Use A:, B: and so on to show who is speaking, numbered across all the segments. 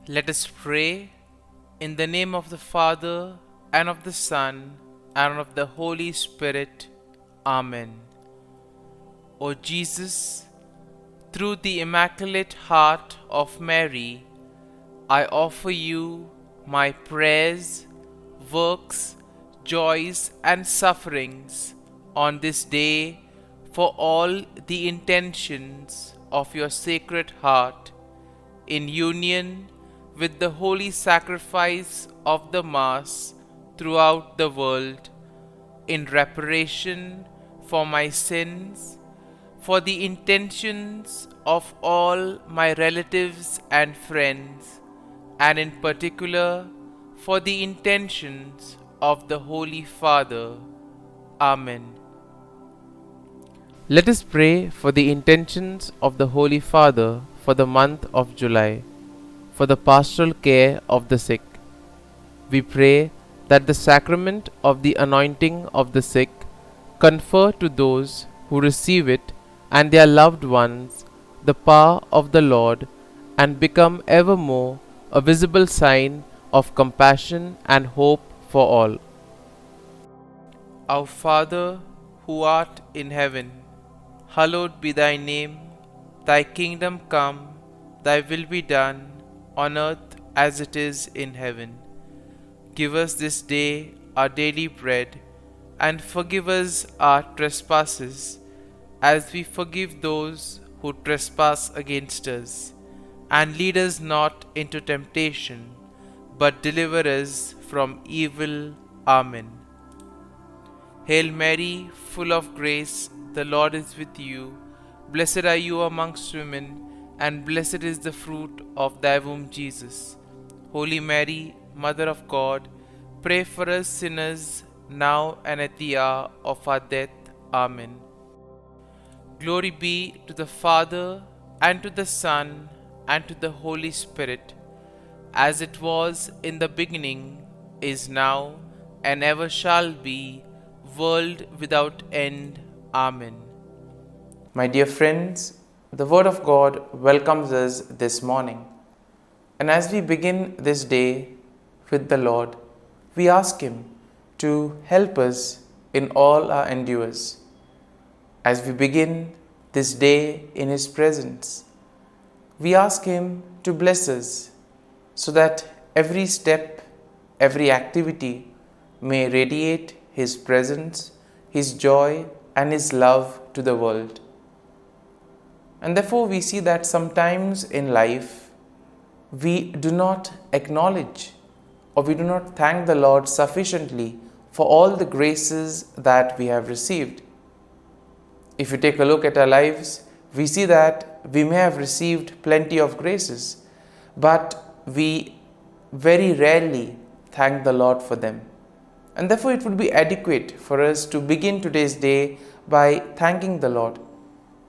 A: Let us pray in the name of the Father, and of the Son, and of the Holy Spirit. Amen. O Jesus, through the Immaculate Heart of Mary, I offer you my prayers, works, joys, and sufferings on this day for all the intentions of your Sacred Heart, in union with the holy sacrifice of the Mass throughout the world, in reparation for my sins, for the intentions of all my relatives and friends, and in particular for the intentions of the Holy Father. Amen. Let us pray for the intentions of the Holy Father for the month of July, for the pastoral care of the sick. We pray that the sacrament of the anointing of the sick confer to those who receive it and their loved ones the power of the Lord, and become evermore a visible sign of compassion and hope for all. Our Father, who art in heaven, hallowed be thy name. Thy kingdom come, thy will be done, on earth as it is in heaven. Give us this day our daily bread, and forgive us our trespasses, as we forgive those who trespass against us. And lead us not into temptation, but deliver us from evil. Amen. Hail Mary, full of grace, the Lord is with you. Blessed are you amongst women, and blessed is the fruit of thy womb, Jesus. Holy Mary, Mother of God, pray for us sinners, now and at the hour of our death. Amen. Glory be to the Father, and to the Son, and to the Holy Spirit, as it was in the beginning, is now, and ever shall be, world without end. Amen. My dear friends, the Word of God welcomes us this morning. And as we begin this day with the Lord, we ask Him to help us in all our endeavors. As we begin this day in His presence, we ask Him to bless us so that every step, every activity may radiate His presence, His joy, and His love to the world. And therefore we see that sometimes in life we do not acknowledge or we do not thank the Lord sufficiently for all the graces that we have received. If you take a look at our lives, we see that we may have received plenty of graces, but we very rarely thank the Lord for them. And therefore it would be adequate for us to begin today's day by thanking the Lord,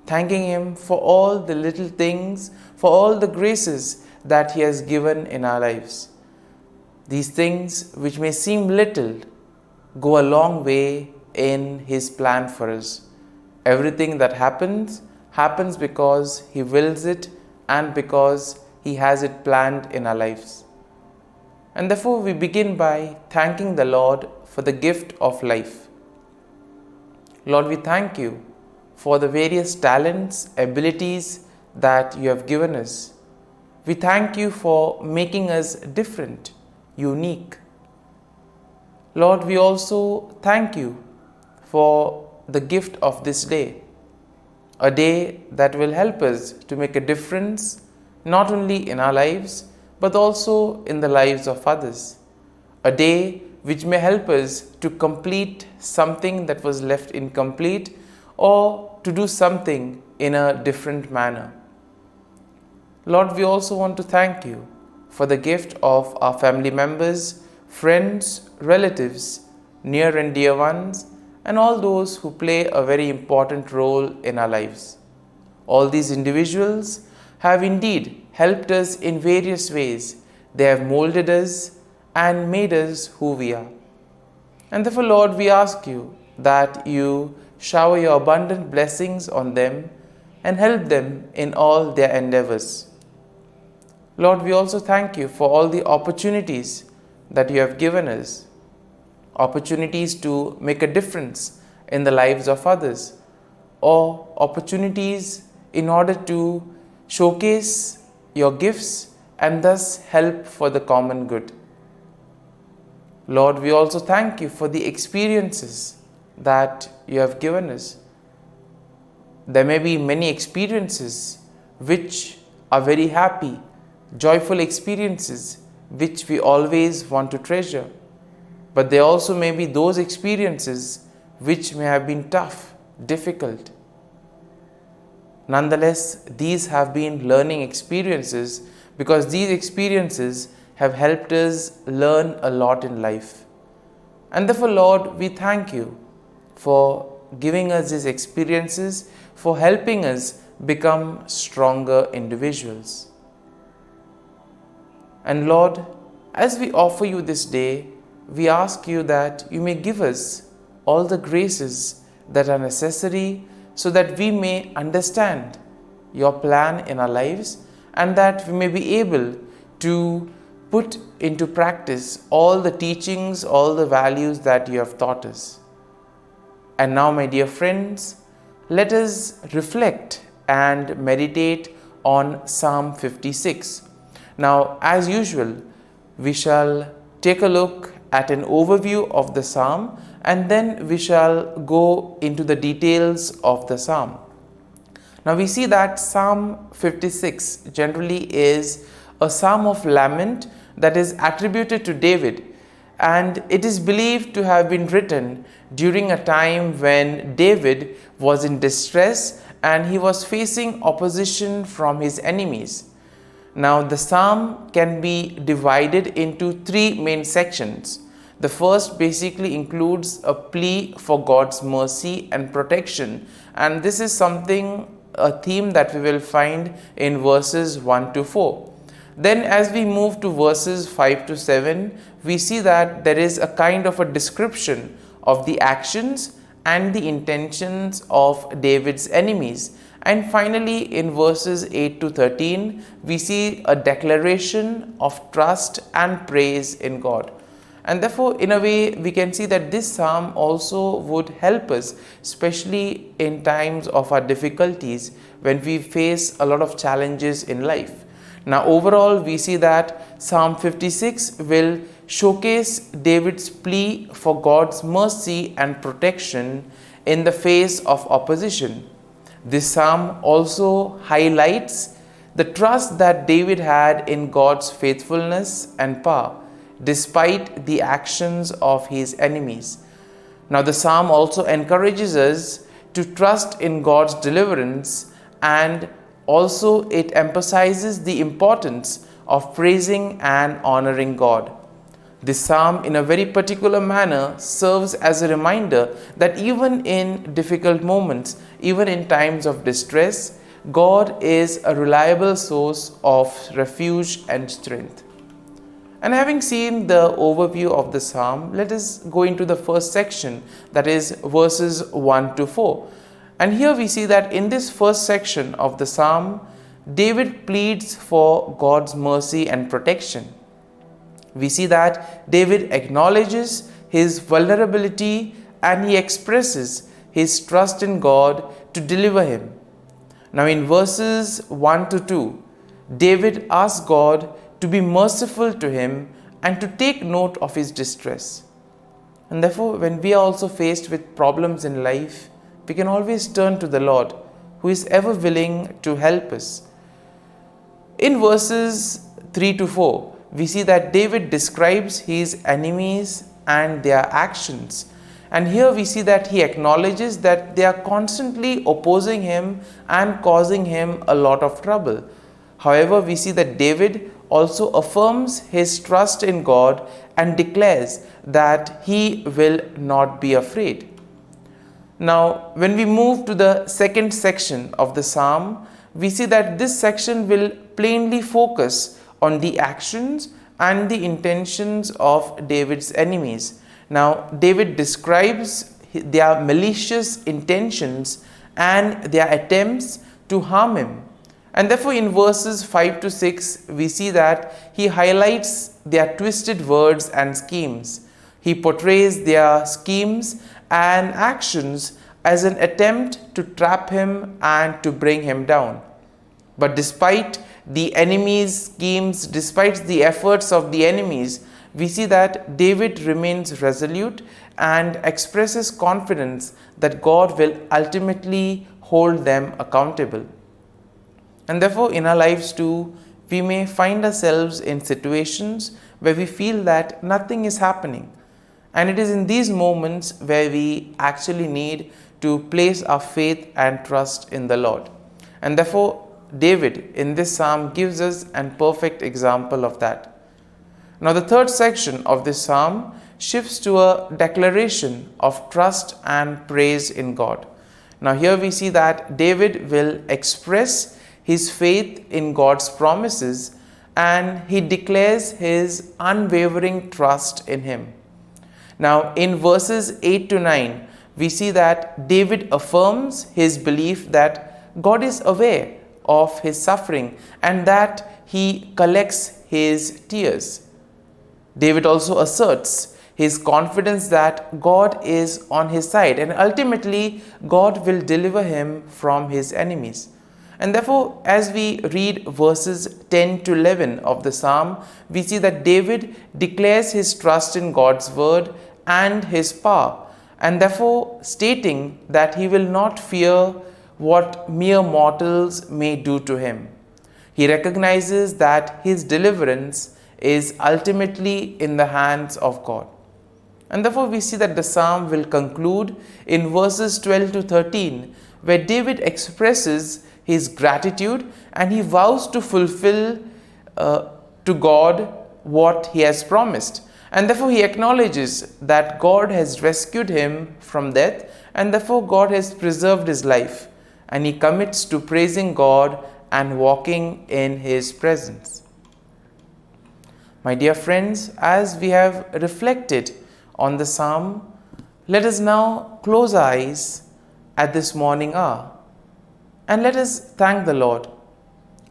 A: thanking Him for all the little things, for all the graces that He has given in our lives. These things which may seem little go a long way in His plan for us. Everything that happens because He wills it and because He has it planned in our lives. And therefore we begin by thanking the Lord for the gift of life. Lord, we thank you for the various talents, abilities that you have given us. We thank you for making us different, unique. Lord, we also thank you for the gift of this day, a day that will help us to make a difference not only in our lives but also in the lives of others, a day which may help us to complete something that was left incomplete or to do something in a different manner. Lord, we also want to thank you for the gift of our family members, friends, relatives, near and dear ones, and all those who play a very important role in our lives. All these individuals have indeed helped us in various ways. They have molded us and made us who we are. And therefore, Lord, we ask you that you shower your abundant blessings on them and help them in all their endeavors. Lord, we also thank you for all the opportunities that you have given us, opportunities to make a difference in the lives of others, or opportunities in order to showcase your gifts and thus help for the common good. Lord, we also thank you for the experiences that you have given us. There may be many experiences which are very happy, joyful experiences which we always want to treasure. But there also may be those experiences which may have been tough, difficult. Nonetheless, these have been learning experiences because these experiences have helped us learn a lot in life. And therefore, Lord, we thank you for giving us these experiences, for helping us become stronger individuals. And Lord, as we offer you this day, we ask you that you may give us all the graces that are necessary so that we may understand your plan in our lives and that we may be able to put into practice all the teachings, all the values that you have taught us. And now, my dear friends, let us reflect and meditate on Psalm 56. Now, as usual, we shall take a look at an overview of the psalm and then we shall go into the details of the psalm. Now, we see that Psalm 56 generally is a psalm of lament that is attributed to David, and it is believed to have been written during a time when David was in distress and he was facing opposition from his enemies. Now, the psalm can be divided into three main sections. The first basically includes a plea for God's mercy and protection, and this is a theme that we will find in verses 1 to 4. Then as we move to verses 5 to 7, we see that there is a kind of a description of the actions and the intentions of David's enemies. And finally, in verses 8 to 13, we see a declaration of trust and praise in God. And therefore, in a way, we can see that this psalm also would help us, especially in times of our difficulties when we face a lot of challenges in life. Now, overall, we see that Psalm 56 will showcase David's plea for God's mercy and protection in the face of opposition. This psalm also highlights the trust that David had in God's faithfulness and power, despite the actions of his enemies. Now, the psalm also encourages us to trust in God's deliverance, and also it emphasizes the importance of praising and honoring God. This psalm, in a very particular manner, serves as a reminder that even in difficult moments, even in times of distress, God is a reliable source of refuge and strength. And having seen the overview of the psalm, let us go into the first section, that is verses 1 to 4. And here we see that in this first section of the psalm, David pleads for God's mercy and protection. We see that David acknowledges his vulnerability and he expresses his trust in God to deliver him. Now, in verses 1 to 2, David asks God to be merciful to him and to take note of his distress. And therefore, when we are also faced with problems in life, we can always turn to the Lord, who is ever willing to help us. In verses 3 to 4, we see that David describes his enemies and their actions. And here we see that he acknowledges that they are constantly opposing him and causing him a lot of trouble. However, we see that David also affirms his trust in God and declares that he will not be afraid. Now, when we move to the second section of the psalm, we see that this section will plainly focus on the actions and the intentions of David's enemies. Now, David describes their malicious intentions and their attempts to harm him. And therefore in verses 5 to 6, we see that he highlights their twisted words and schemes. He portrays their schemes and actions as an attempt to trap him and to bring him down. But despite the enemy's schemes, despite the efforts of the enemies, we see that David remains resolute and expresses confidence that God will ultimately hold them accountable. And therefore, in our lives too, we may find ourselves in situations where we feel that nothing is happening. And it is in these moments where we actually need to place our faith and trust in the Lord. And therefore, David in this psalm gives us a perfect example of that. Now, the third section of this psalm shifts to a declaration of trust and praise in God. Now, here we see that David will express his faith in God's promises and he declares his unwavering trust in him. Now, in verses 8 to 9, we see that David affirms his belief that God is aware of his suffering and that he collects his tears. David also asserts his confidence that God is on his side and ultimately God will deliver him from his enemies. And therefore, as we read verses 10 to 11 of the psalm, we see that David declares his trust in God's word and his power, and therefore stating that he will not fear what mere mortals may do to him. He recognizes that his deliverance is ultimately in the hands of God. And therefore we see that the psalm will conclude in verses 12 to 13, where David expresses his gratitude and he vows to fulfill to God what he has promised. And therefore he acknowledges that God has rescued him from death and therefore God has preserved his life, and he commits to praising God and walking in his presence. My dear friends, as we have reflected on the psalm, let us now close our eyes at this morning hour and let us thank the Lord.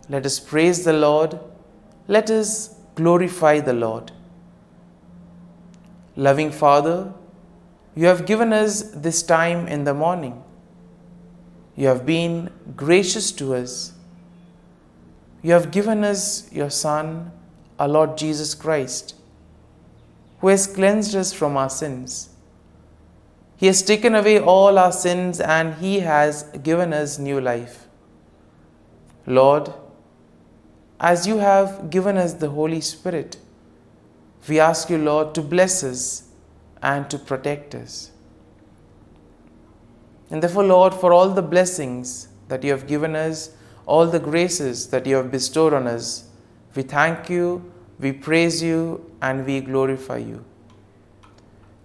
A: Let us praise the Lord. Let us glorify the Lord. Loving Father, you have given us this time in the morning. You have been gracious to us. You have given us your Son, our Lord Jesus Christ, who has cleansed us from our sins. He has taken away all our sins and He has given us new life. Lord, as you have given us the Holy Spirit, we ask you, Lord, to bless us and to protect us. And therefore, Lord, for all the blessings that you have given us, all the graces that you have bestowed on us, we thank you, we praise you, and we glorify you.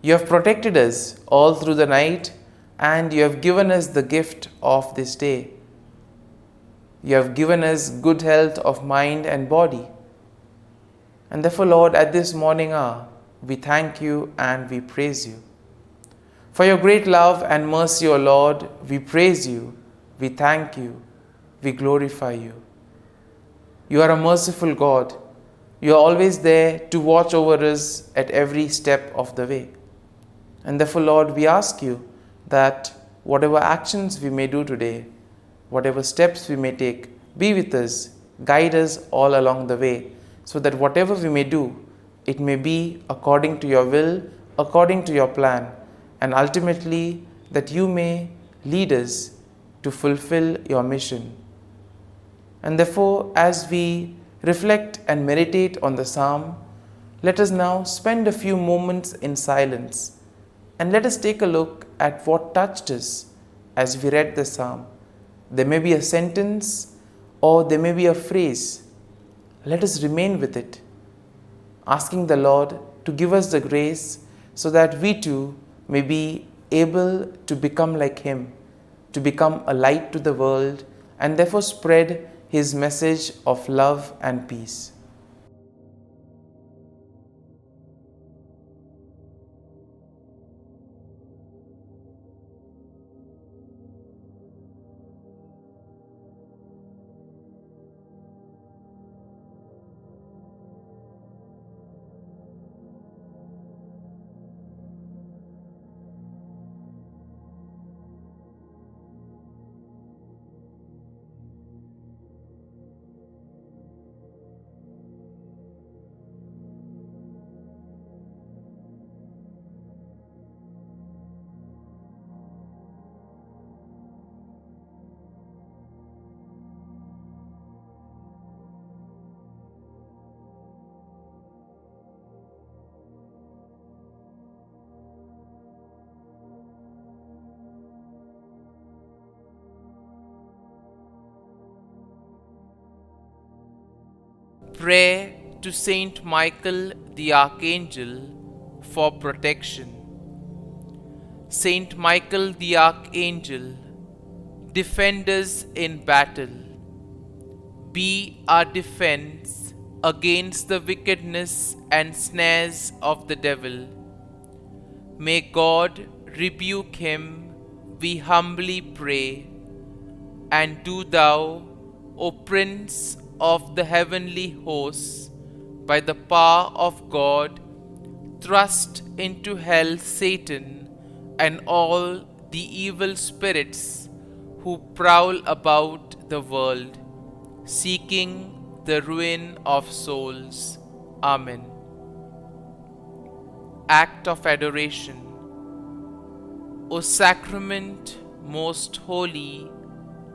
A: You have protected us all through the night, and you have given us the gift of this day. You have given us good health of mind and body. And therefore, Lord, at this morning hour, we thank you and we praise you. For your great love and mercy, O Lord, we praise you, we thank you, we glorify you. You are a merciful God. You are always there to watch over us at every step of the way. And therefore, Lord, we ask you that whatever actions we may do today, whatever steps we may take, be with us, guide us all along the way, so that whatever we may do, it may be according to your will, according to your plan, and ultimately that you may lead us to fulfill your mission. And therefore, as we reflect and meditate on the psalm, let us now spend a few moments in silence and let us take a look at what touched us as we read the psalm. There may be a sentence or there may be a phrase. Let us remain with it, asking the Lord to give us the grace so that we too may be able to become like Him, to become a light to the world, and therefore spread His message of love and peace. Prayer to Saint Michael the Archangel for protection. Saint Michael the Archangel, defend us in battle. Be our defense against the wickedness and snares of the devil. May God rebuke him, we humbly pray. And do thou, O Prince of the heavenly hosts, by the power of God, thrust into hell Satan and all the evil spirits who prowl about the world, seeking the ruin of souls. Amen. Act of Adoration. O Sacrament most holy,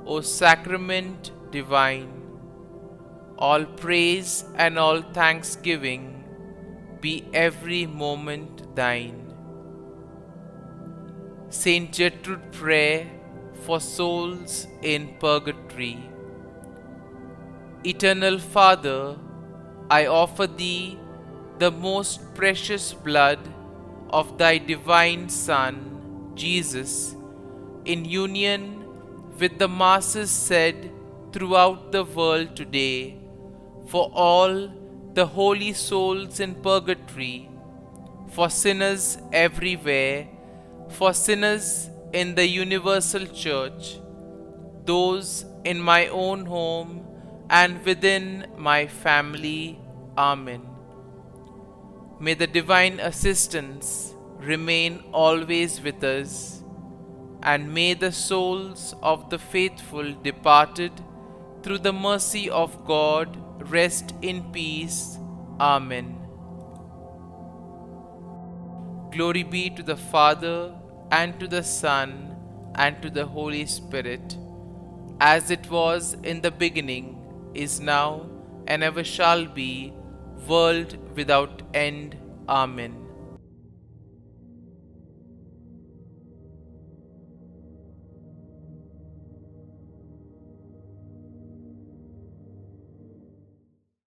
A: O Sacrament divine, all praise and all thanksgiving be every moment thine. Saint Gertrude Prayer for souls in purgatory. Eternal Father, I offer Thee the most precious blood of Thy divine Son, Jesus, in union with the masses said throughout the world today, for all the holy souls in purgatory, for sinners everywhere, for sinners in the universal church, those in my own home and within my family. Amen. May the divine assistance remain always with us, and may the souls of the faithful departed through the mercy of God rest in peace. Amen. Glory be to the Father, and to the Son, and to the Holy Spirit, as it was in the beginning, is now, and ever shall be, world without end. Amen.